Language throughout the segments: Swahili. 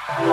Naam,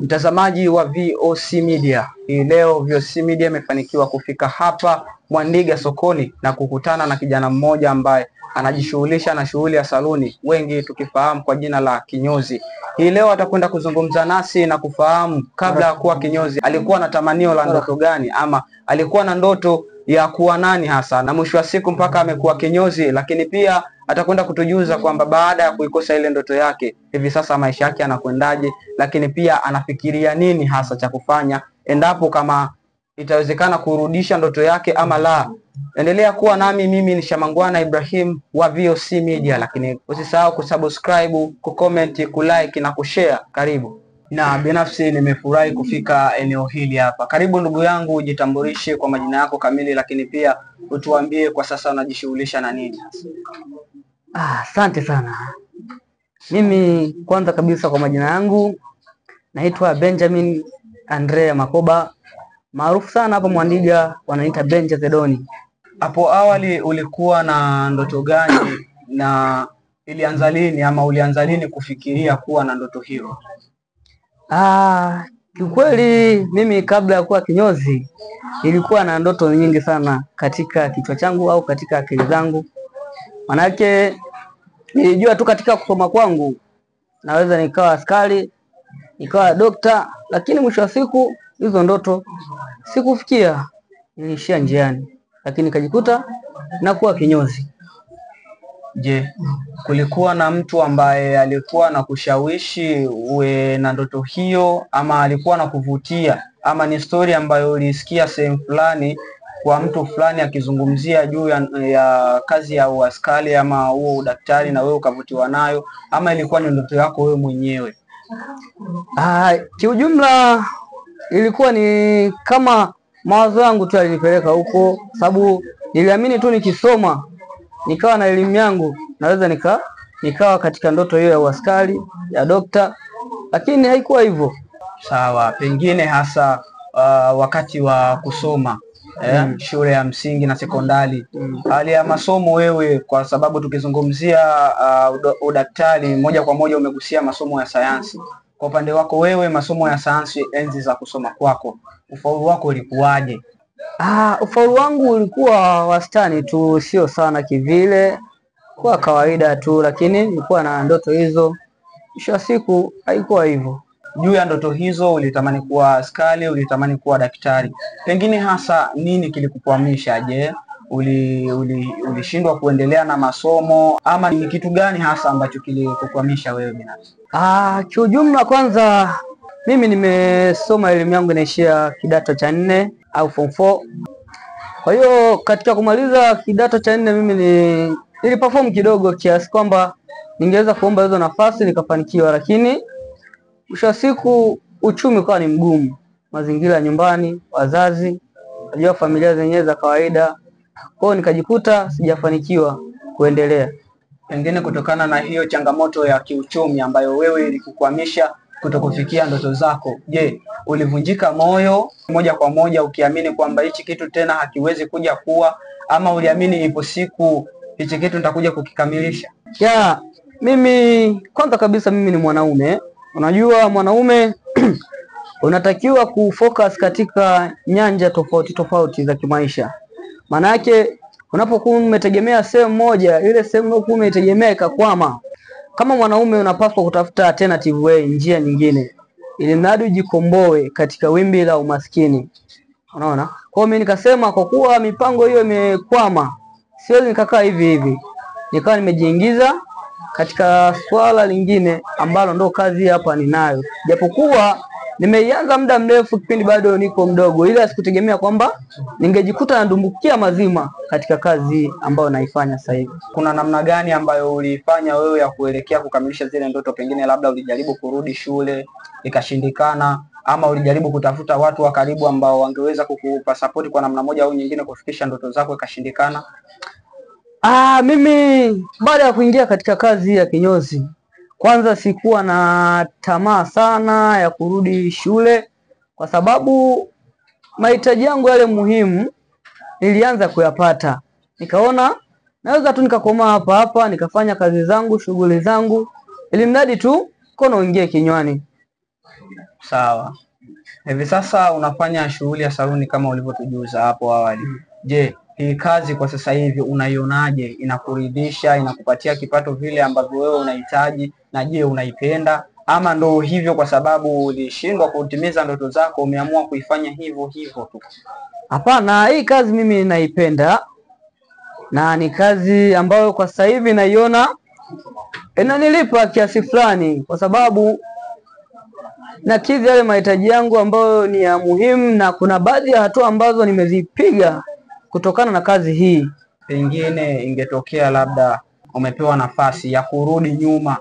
mtazamaji wa VOC Media. Hii leo VOC Media imefanikiwa kufika hapa Mwandiga sokoni na kukutana na kijana mmoja ambaye anajishughulisha na shughuli ya saluni, wengi tukifahamu kwa jina la kinyozi. Hii leo atakwenda kuzungumza nasi na kufahamu kabla ya kuwa kinyozi alikuwa na tamanio la ndoto gani, ama alikuwa na ndoto ya kuwa nani hasa, na mwisho wa siku mpaka amekuwa kinyozi. Lakini pia atakwenda kutujuza kwamba baada ya kuikosa ile ndoto yake hivi sasa maisha yake yanakwendaje, lakini pia anafikiria nini hasa cha kufanya endapo kama itawezekana kurudisha ndoto yake ama la. Endelea kuwa nami, mimi ni Shamangwana Ibrahim wa VOC Media, lakini usisahau kusubscribe, kucomment, kulike na kushare. Karibu. Na binafsi nimefurahi kufika eneo hili hapa. Karibu ndugu yangu, ujitambulishe kwa majina yako kamili, lakini pia utuambie kwa sasa unajishughulisha na nini hasa. Asante sana. Mimi kwanza kabisa kwa majina yangu naitwa Benjamin Andrea Makoba, maarufu sana hapa Mwandiga wananiita Benja Zedoni. Hapo awali ulikuwa na ndoto gani na ilianza lini, ama ulianza lini kufikiria kuwa na ndoto hiyo? Kiukweli mimi kabla ya kuwa kinyozi nilikuwa na ndoto nyingi sana katika kichwa changu au katika akili zangu. Manake nilijua tu katika kusoma kwangu naweza nikawa askari, nikawa dokta, lakini mwisho wa siku hizo ndoto sikufikia, niliishia njiani, lakini nikajikuta na kuwa kinyozi. Je, kulikuwa na mtu ambaye alikuwa na kushawishi uwe na ndoto hiyo, ama alikuwa na kuvutia, ama ni story ambayo ulisikia sehemu fulani kwa mtu fulani akizungumzia juu ya kazi ya uaskari ama huo udaktari na wewe ukavutiwa nayo, ama ilikuwa ni ndoto yako wewe mwenyewe? Kiujumla ilikuwa ni kama mawazo yangu tu yalinipeleka huko, sababu niliamini tu nikisoma nikawa na elimu yangu naweza nikawa katika ndoto hiyo ya uaskari, ya dokta, lakini haikuwa hivyo. Sawa, pengine hasa wakati wa kusoma shule ya msingi na sekondari, hali ya masomo wewe, kwa sababu tukizungumzia udaktari moja kwa moja umegusia masomo ya sayansi. Kwa upande wako wewe, masomo ya sayansi enzi za kusoma kwako, ufaulu wako ulikuwaje? Ufaulu wangu ulikuwa wastani tu, sio sana kivile, kwa kawaida tu, lakini nilikuwa na ndoto hizo. Mwisho wa siku haikuwa hivyo. Juu ya ndoto hizo, ulitamani kuwa askari, ulitamani kuwa daktari, pengine hasa nini kilikukwamisha? Je, ulishindwa kuendelea na masomo, ama ni kitu gani hasa ambacho kilikukwamisha wewe binafsi? Kiujumla, kwanza mimi nimesoma elimu yangu inaishia kidato cha 4 au form 4. Kwa hiyo katika kumaliza kidato cha 4 mimi niliperform kidogo kiasi kwamba ningeweza kuomba hizo nafasi nikafanikiwa, lakini mwisho wa siku uchumi ukawa ni mgumu, mazingira nyumbani, wazazi, najua familia zenyewe za kawaida, kwa hiyo nikajikuta sijafanikiwa kuendelea. Pengine kutokana na hiyo changamoto ya kiuchumi ambayo wewe ilikukwamisha kutokufikia ndoto zako, je, ulivunjika moyo moja kwa moja ukiamini kwamba hichi kitu tena hakiwezi kuja kuwa, ama uliamini ipo siku hichi kitu nitakuja kukikamilisha? Mimi kwanza kabisa mimi ni mwanaume. Unajua mwanaume unatakiwa kufocus katika nyanja tofauti tofauti za kimaisha. Maana yake unapokuwa umetegemea sehemu moja, ile sehemu unayokuwa umetegemea ikakwama, kama mwanaume unapaswa kutafuta alternative way, njia nyingine, ili mradi ujikomboe katika wimbi la umaskini. Unaona? Kwa hiyo mimi nikasema kwa kuwa mipango hiyo imekwama, siwezi nikakaa hivi hivi. Nikawa nimejiingiza katika swala lingine ambalo ndo kazi hapa ninayo. Japokuwa nimeianza muda mrefu, kipindi bado niko mdogo, ila sikutegemea kwamba ningejikuta nadumbukia mazima katika kazi ambayo naifanya sasa hivi. Kuna namna gani ambayo ulifanya wewe ya kuelekea kukamilisha zile ndoto? Pengine labda ulijaribu kurudi shule ikashindikana, ama ulijaribu kutafuta watu wa karibu ambao wangeweza kukupa support kwa namna moja au nyingine kufikisha ndoto zako ikashindikana? Mimi baada ya kuingia katika kazi ya kinyozi, kwanza sikuwa na tamaa sana ya kurudi shule, kwa sababu mahitaji yangu yale muhimu nilianza kuyapata. Nikaona naweza tu nikakomaa hapa hapa nikafanya kazi zangu, shughuli zangu, ili mradi tu mkono uingie kinywani. Sawa. Hivi sasa unafanya shughuli ya saluni kama ulivyotujuza hapo awali. Je, hii kazi kwa sasa hivi unaionaje? Inakuridhisha, inakupatia kipato vile ambavyo wewe unahitaji? Na je, unaipenda ama ndo hivyo kwa sababu ulishindwa kutimiza ndoto zako umeamua kuifanya hivyo hivyo tu? Hapana, hii kazi mimi naipenda na ni kazi ambayo kwa sasa hivi naiona inanilipa kiasi fulani, kwa sababu nakidhi yale mahitaji yangu ambayo ni ya muhimu, na kuna baadhi ya hatua ambazo nimezipiga kutokana na kazi hii. Pengine ingetokea labda umepewa nafasi ya kurudi nyuma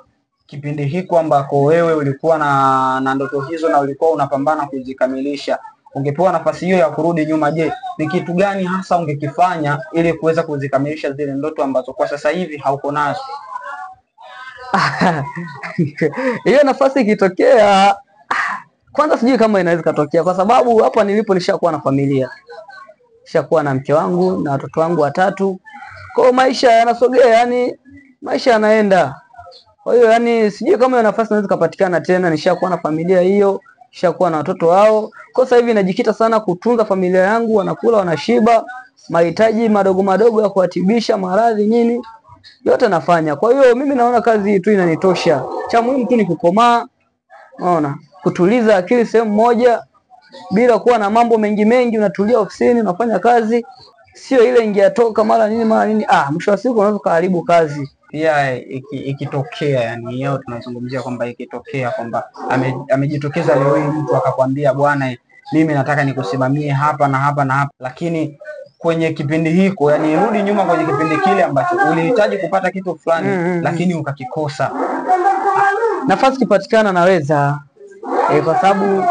kipindi hiko ambako wewe ulikuwa na ndoto hizo na ulikuwa unapambana kuzikamilisha, ungepewa nafasi hiyo ya kurudi nyuma, je, ni kitu gani hasa ungekifanya ili kuweza kuzikamilisha zile ndoto ambazo kwa sasa hivi hauko nazo? Hiyo nafasi ikitokea, kwanza sijui kama inaweza kutokea, kwa sababu hapa nilipo nishakuwa na familia, nishakuwa na mke wangu na watoto wangu 3. Kwa hiyo maisha yanasogea, yani maisha yanaenda. Kwa hiyo yani sijui kama hiyo nafasi inaweza kupatikana tena. Nishakuwa na familia hiyo, nishakuwa na watoto wao. Kwa sasa hivi najikita sana kutunza familia yangu, wanakula, wanashiba, mahitaji madogo madogo ya kuatibisha maradhi nini, yote nafanya. Kwa hiyo mimi naona kazi hii tu inanitosha. Cha muhimu tu ni kukomaa, unaona, kutuliza akili sehemu moja bila kuwa na mambo mengi. Unatulia ofisini, unafanya kazi, sio ile ingia toka mara nini. Mwisho wa siku unaweza kuharibu kazi. Pia ikitokea, yani yao tunazungumzia kwamba ikitokea kwamba amejitokeza leo hii mtu akakwambia, bwana, mimi nataka nikusimamie hapa na hapa na hapa, lakini kwenye kipindi hiko, yani rudi nyuma kwenye kipindi kile ambacho ulihitaji kupata kitu fulani lakini ukakikosa, nafasi kipatikana naweza, kwa sababu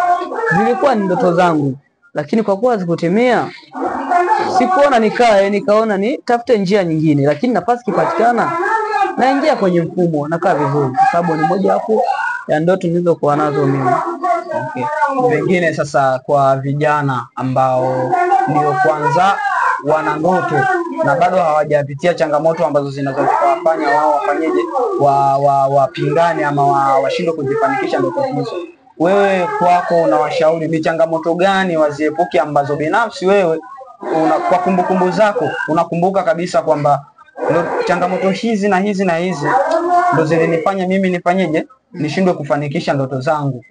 zilikuwa ni ndoto zangu, lakini kwa kuwa zikutimia sikuona nikae, nikaona ni tafute njia nyingine, lakini nafasi kipatikana naingia kwenye mfumo, nakaa vizuri, kwa sababu ni moja hapo ya ndoto nilizokuwa nazo mimi. Okay. Pengine sasa kwa vijana ambao ndio kwanza wana ndoto na bado hawajapitia changamoto ambazo zinazowafanya wao wafanyeje, wapingane ama washindwe kuzifanikisha ndoto hizo, wewe kwako unawashauri ni changamoto gani waziepuke ambazo binafsi wewe kwa kumbukumbu zako unakumbuka kabisa kwamba changamoto hizi na hizi na hizi ndo zilinifanya mimi nifanyeje, nishindwe kufanikisha ndoto zangu?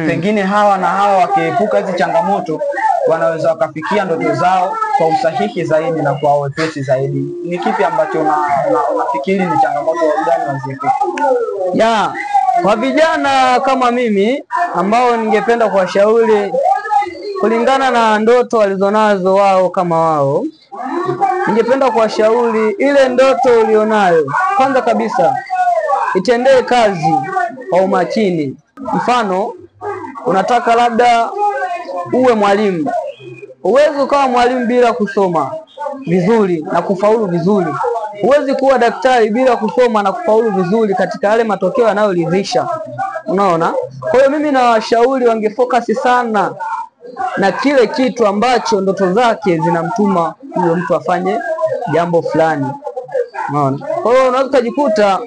Pengine hawa na hawa wakiepuka hizi changamoto wanaweza wakafikia ndoto zao kwa usahihi zaidi na kwa wepesi zaidi. Ni kipi ambacho unafikiri ni changamoto gani waziepuke? Kwa vijana kama mimi ambao ningependa kuwashauri kulingana na ndoto walizonazo wao kama wao, ningependa kuwashauri ile ndoto ulionayo, kwanza kabisa itendee kazi kwa umakini. Mfano, unataka labda uwe mwalimu, huwezi ukawa mwalimu bila kusoma vizuri na kufaulu vizuri. Huwezi kuwa daktari bila kusoma na kufaulu vizuri katika yale matokeo yanayoridhisha. Unaona? Kwa hiyo mimi nawashauri wangefocus sana na kile kitu ambacho ndoto zake zinamtuma huyo mtu afanye jambo fulani. Unaona? Kwa hiyo unaweza kujikuta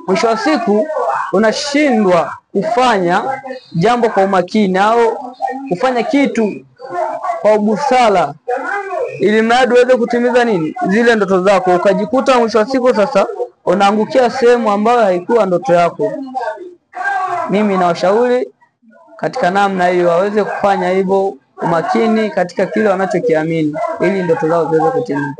mwisho wa siku unashindwa kufanya jambo kwa umakini au kufanya kitu kwa busara ili mradi uweze kutimiza nini, zile ndoto zako, ukajikuta mwisho wa siku sasa unaangukia sehemu ambayo haikuwa ndoto yako. Mimi nawashauri katika namna hiyo waweze kufanya hivyo, umakini katika kile wanachokiamini ili ndoto zao ziweze kutimia.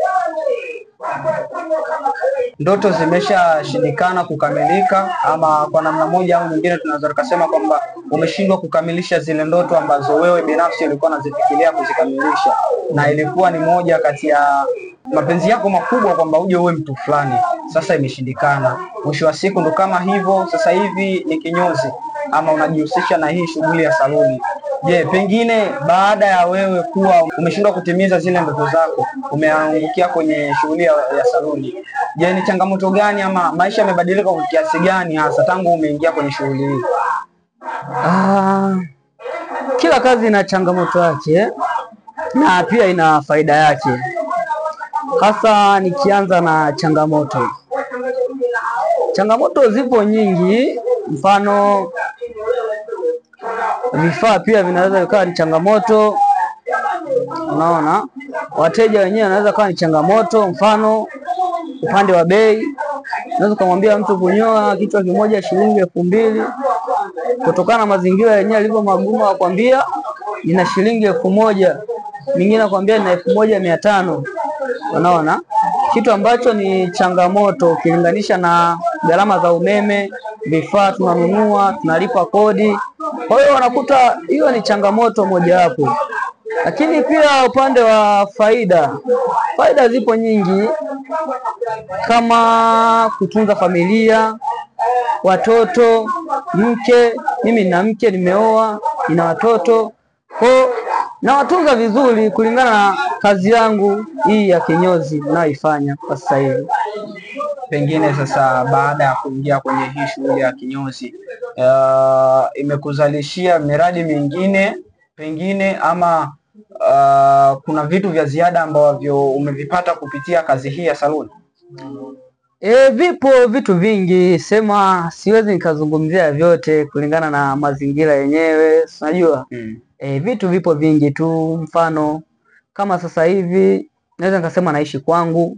Ndoto zimeshashindikana kukamilika, ama kwa namna moja au nyingine tunaweza kusema kwamba umeshindwa kukamilisha zile ndoto ambazo wewe binafsi ulikuwa unazifikiria kuzikamilisha, na ilikuwa ni moja kati ya mapenzi yako makubwa kwamba uje uwe mtu fulani, sasa imeshindikana. Mwisho wa siku ndo kama hivyo, sasa hivi ni kinyozi ama unajihusisha na hii shughuli ya saluni. Je, pengine baada ya wewe kuwa umeshindwa kutimiza zile ndoto zako, umeangukia kwenye shughuli ya saluni, je, ni changamoto gani ama maisha yamebadilika kwa kiasi gani hasa tangu umeingia kwenye shughuli hii? Kila kazi ina changamoto yake na pia ina faida yake. hasa nikianza na changamoto. Changamoto zipo nyingi, mfano vifaa pia vinaweza vikawa ni changamoto. Unaona, wateja wenyewe wanaweza kuwa ni changamoto. Mfano upande wa bei, unaweza kumwambia mtu kunyoa kichwa kimoja shilingi 2000, kutokana na mazingira yenyewe yalivyo magumu, akwambia nina shilingi 1000, mwingine akwambia nina 1500. Unaona, kitu ambacho ni changamoto ukilinganisha na gharama za umeme, vifaa tunanunua, tunalipa kodi. Kwa hiyo wanakuta hiyo ni changamoto mojawapo. Lakini pia upande wa faida zipo nyingi, kama kutunza familia, watoto, mke. Mimi nina mke, nimeoa, nina watoto, kwa nawatunza vizuri kulingana na kazi yangu hii ya kinyozi ninayoifanya kwa sasa hivi. Pengine sasa baada ya kuingia kwenye hii shughuli ya kinyozi, imekuzalishia miradi mingine pengine, ama kuna vitu vya ziada ambavyo umevipata kupitia kazi hii ya saluni? Vipo vitu vingi, sema siwezi nikazungumzia vyote kulingana na mazingira yenyewe, unajua. Vitu vipo vingi tu, mfano kama sasa hivi naweza nikasema naishi kwangu,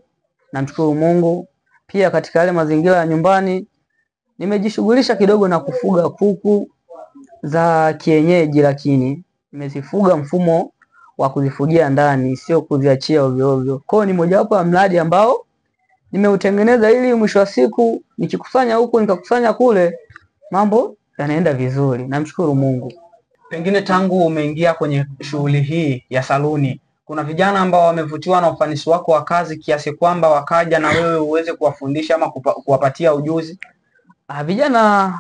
namshukuru Mungu. Pia katika yale mazingira ya nyumbani nimejishughulisha kidogo na kufuga kuku za kienyeji, lakini nimezifuga mfumo wa kuzifugia ndani, sio kuziachia ovyo ovyo. Kwa hiyo ni mojawapo ya mradi ambao nimeutengeneza ili mwisho wa siku nikikusanya huku nikakusanya kule, mambo yanaenda vizuri, namshukuru Mungu. Pengine tangu umeingia kwenye shughuli hii ya saluni, kuna vijana ambao wamevutiwa na ufanisi wako wa kazi kiasi kwamba wakaja na wewe uweze kuwafundisha ama kuwapatia ujuzi? Vijana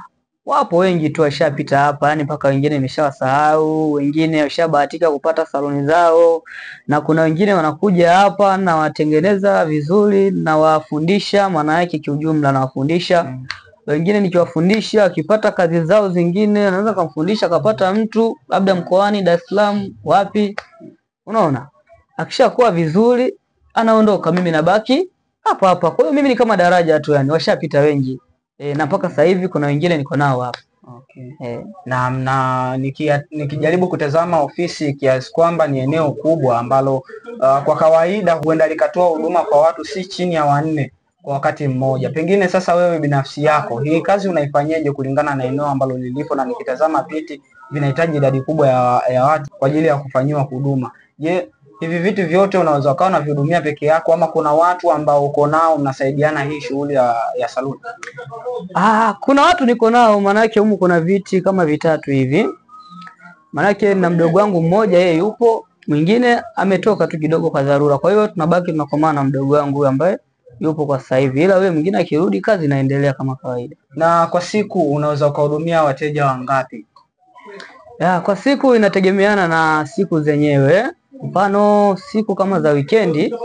wapo wengi tu, washapita hapa, yani mpaka wengine nimeshawasahau, wengine washabahatika kupata saluni zao, na kuna wengine wanakuja hapa na watengeneza vizuri na wafundisha, maana yake kiujumla na wafundisha. Wengine nikiwafundisha akipata kazi zao zingine, anaweza kumfundisha akapata mtu labda mkoani Dar es Salaam wapi, unaona, akishakuwa vizuri anaondoka, mimi nabaki hapa hapa. Kwa hiyo mimi ni kama daraja tu, yani washapita wengi. Na mpaka sasa hivi kuna wengine niko nao hapa. Okay. Na nikijaribu kutazama ofisi kiasi kwamba ni eneo kubwa ambalo kwa kawaida huenda likatoa huduma kwa watu si chini ya 4 kwa wakati mmoja. Pengine sasa wewe binafsi yako, hii kazi unaifanyaje kulingana na eneo ambalo lilipo? Na nikitazama viti vinahitaji idadi kubwa ya watu kwa ajili ya kufanyiwa huduma. Je, hivi vitu vyote unaweza ukawa unavihudumia peke yako, ama kuna watu ambao uko nao mnasaidiana hii shughuli ya saluni? Kuna watu niko nao, manake humu kuna viti kama 3 hivi. Manake na mdogo wangu mmoja, yeye yupo, mwingine ametoka tu kidogo kwa dharura. Kwa hiyo tunabaki tunakomana na mdogo wangu huyu ambaye yupo kwa sasa hivi, ila wewe mwingine akirudi kazi inaendelea kama kawaida. Na kwa siku unaweza ukahudumia wateja wangapi? Kwa siku inategemeana na siku zenyewe. Mfano siku kama za weekendi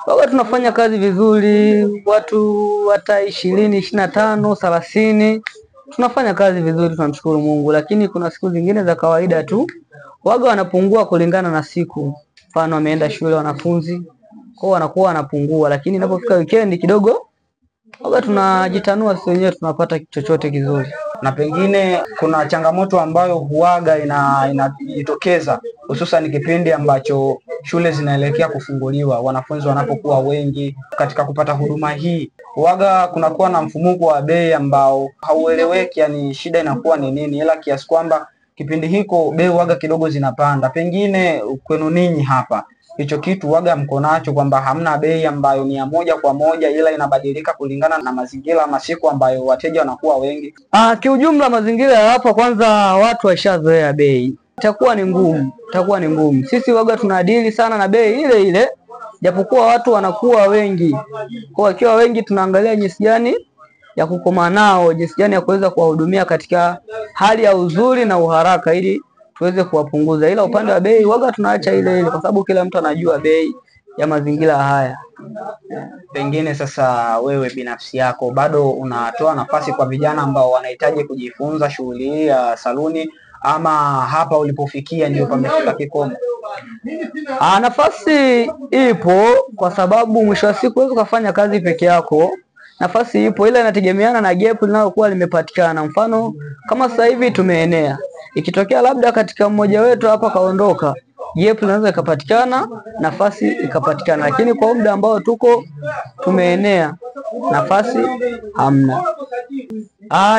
waga tunafanya kazi vizuri, watu hata 20, 25, 30 tunafanya kazi vizuri, tunamshukuru Mungu. Lakini kuna siku zingine za kawaida tu waga wanapungua kulingana na siku. Mfano wameenda shule wanafunzi, kwa wanakuwa wanapungua, lakini inapofika weekend kidogo waga tunajitanua sisi wenyewe, tunapata chochote kizuri. Na pengine kuna changamoto ambayo huaga inajitokeza hususan kipindi ambacho shule zinaelekea kufunguliwa, wanafunzi wanapokuwa wengi katika kupata huduma hii, huaga kunakuwa na mfumuko wa bei ambao haueleweki, yani shida inakuwa ni nini, ila kiasi kwamba kipindi hiko bei huaga kidogo zinapanda. Pengine kwenu ninyi hapa hicho kitu waga mko nacho, kwamba hamna bei ambayo ni ya moja kwa moja, ila inabadilika kulingana na mazingira masiku ambayo wateja wanakuwa wengi? Kiujumla mazingira ya hapa, kwanza watu washazoea bei, itakuwa ni ngumu. Sisi waga tunadili sana na bei ile ile, japokuwa watu wanakuwa wengi. Kwa wakiwa wengi tunaangalia jinsi gani ya kukoma nao, jinsi gani ya kuweza kuwahudumia katika hali ya uzuri na uharaka, ili tuweze kuwapunguza. Ila upande wa bei waga tunaacha ile ile, kwa sababu kila mtu anajua bei ya mazingira haya. Pengine sasa wewe binafsi yako bado unatoa nafasi kwa vijana ambao wanahitaji kujifunza shughuli hii ya saluni, ama hapa ulipofikia ndio pamefika kikomo? Nafasi ipo, kwa sababu mwisho wa siku huwezi kufanya kazi peke yako. Nafasi ipo, ila inategemeana na gap linalokuwa limepatikana. Mfano kama sasa hivi tumeenea, ikitokea labda katika mmoja wetu hapa kaondoka, gap linaweza ikapatikana, nafasi ikapatikana. Lakini kwa muda ambao tumeenea, nafasi hamna.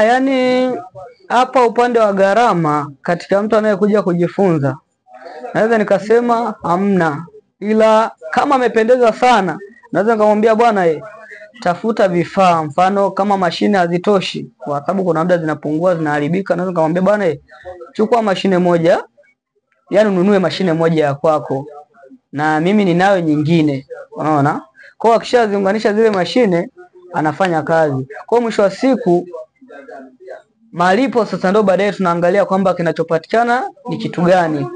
Yani hapa upande wa gharama katika mtu anayekuja kujifunza, naweza nikasema hamna, ila kama amependeza sana, naweza nikamwambia bwana, tafuta vifaa. Mfano kama mashine hazitoshi, kwa sababu kuna muda zinapungua, zinaharibika, naweza nikamwambia bwana, chukua mashine moja, yani ununue mashine moja ya kwako na mimi ninayo nyingine, unaona. Kwa akishaziunganisha zile mashine, anafanya kazi. Kwa mwisho wa siku malipo sasa ndo baadaye tunaangalia kwamba kinachopatikana ni kitu gani,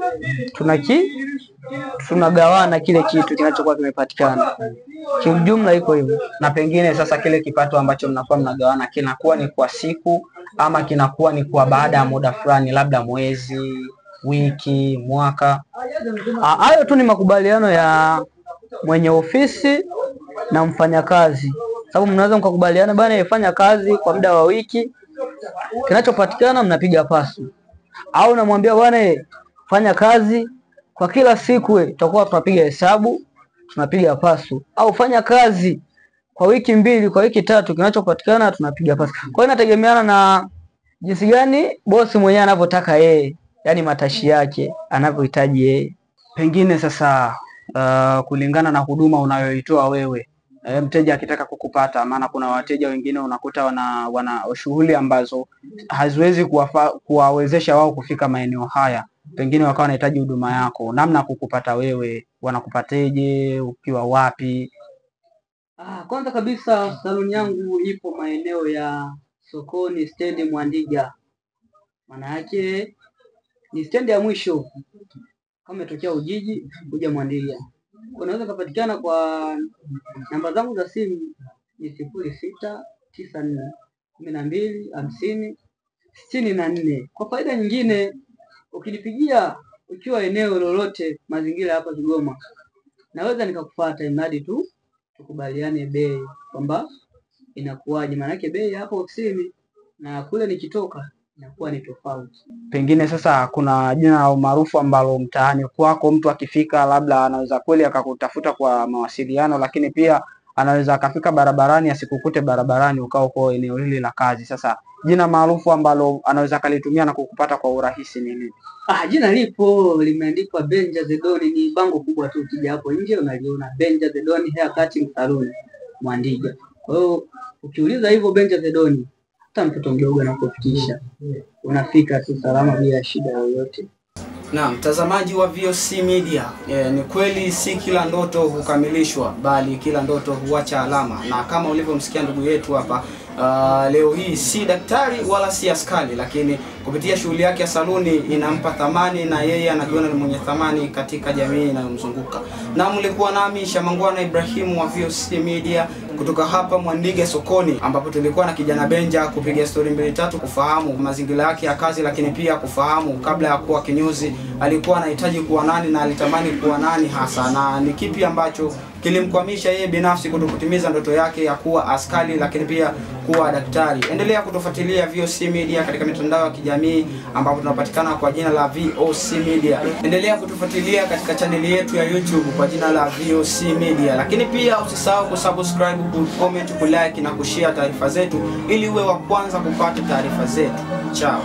tunagawana kile kitu kinachokuwa kimepatikana. Kiujumla iko hivyo. Na pengine sasa kile kipato ambacho mnakuwa mnagawana kinakuwa ni kwa siku ama kinakuwa ni kwa baada ya muda fulani, labda mwezi, wiki, mwaka? Hayo tu ni makubaliano ya mwenye ofisi na mfanyakazi, sababu mnaweza mkakubaliana bana, ifanya kazi kwa muda wa wiki, kinachopatikana mnapiga pasu. Au namwambia bwana, fanya kazi kwa kila siku, tutakuwa tunapiga hesabu, tunapiga pasu. Au fanya kazi kwa wiki 2, kwa wiki 3, kinachopatikana tunapiga pasu. Kwa hiyo inategemeana na jinsi gani bosi mwenyewe anavyotaka yeye, yani matashi yake anavyohitaji yeye. Pengine sasa kulingana na huduma unayoitoa wewe, mteja akitaka kukupata, maana kuna wateja wengine unakuta wana shughuli ambazo haziwezi kuwawezesha wao kufika maeneo haya, pengine wakawa wanahitaji huduma yako, namna kukupata wewe, wanakupateje, ukiwa wapi? Kwanza kabisa saluni yangu ipo maeneo ya sokoni, stendi Mwandiga. Maana yake ni stendi ya mwisho kama umetokea Ujiji kuja Mwandiga. Unaweza kupatikana kwa namba zangu za simu ni 0694125064. Kwa faida nyingine, ukinipigia ukiwa eneo lolote mazingira hapa Kigoma, naweza nikakufuata, imradi tu tukubaliane bei kwamba inakuwaje. Maana yake bei hapo ofisini na kule nikitoka inakuwa ni tofauti. Pengine sasa kuna jina maarufu ambalo mtaani kwako mtu akifika labda anaweza kweli akakutafuta kwa mawasiliano, lakini pia anaweza akafika barabarani asikukute barabarani ukao kwa eneo hili la kazi. Sasa jina maarufu ambalo anaweza kalitumia na kukupata kwa urahisi ni nini? Jina lipo, limeandikwa Benja The Don, ni bango kubwa tu, ukija hapo nje unaliona Benja The Don Hair Cutting Salon Mwandiga. Kwa hiyo ukiuliza hivyo Benja The Don, hata mtoto mdogo anakufikisha, unafika tu salama bila shida yoyote. Na mtazamaji wa VOC Media, ni kweli si kila ndoto hukamilishwa, bali kila ndoto huacha alama. Na kama ulivyomsikia ndugu yetu hapa, leo hii si daktari wala si askari, lakini kupitia shughuli yake ya saluni inampa thamani, na yeye anajiona ni mwenye thamani katika jamii inayomzunguka. Na mlikuwa nami Shamangwana Ibrahimu wa VOC Media kutoka hapa Mwandiga sokoni, ambapo tulikuwa na kijana Benja kupiga story 2-3 kufahamu mazingira yake ya kazi, lakini pia kufahamu kabla ya kuwa kinyozi alikuwa anahitaji kuwa nani na alitamani kuwa nani hasa, na ni kipi ambacho kilimkwamisha yeye binafsi kutokutimiza ndoto yake ya kuwa askari lakini pia kuwa daktari. Endelea kutufuatilia VOC Media katika mitandao ya kijamii ambapo tunapatikana kwa jina la VOC Media. Endelea kutufuatilia katika chaneli yetu ya YouTube kwa jina la VOC Media. Lakini pia usisahau kusubscribe, kucomment, kulike na kushare taarifa zetu ili uwe wa kwanza kupata taarifa zetu. Ciao.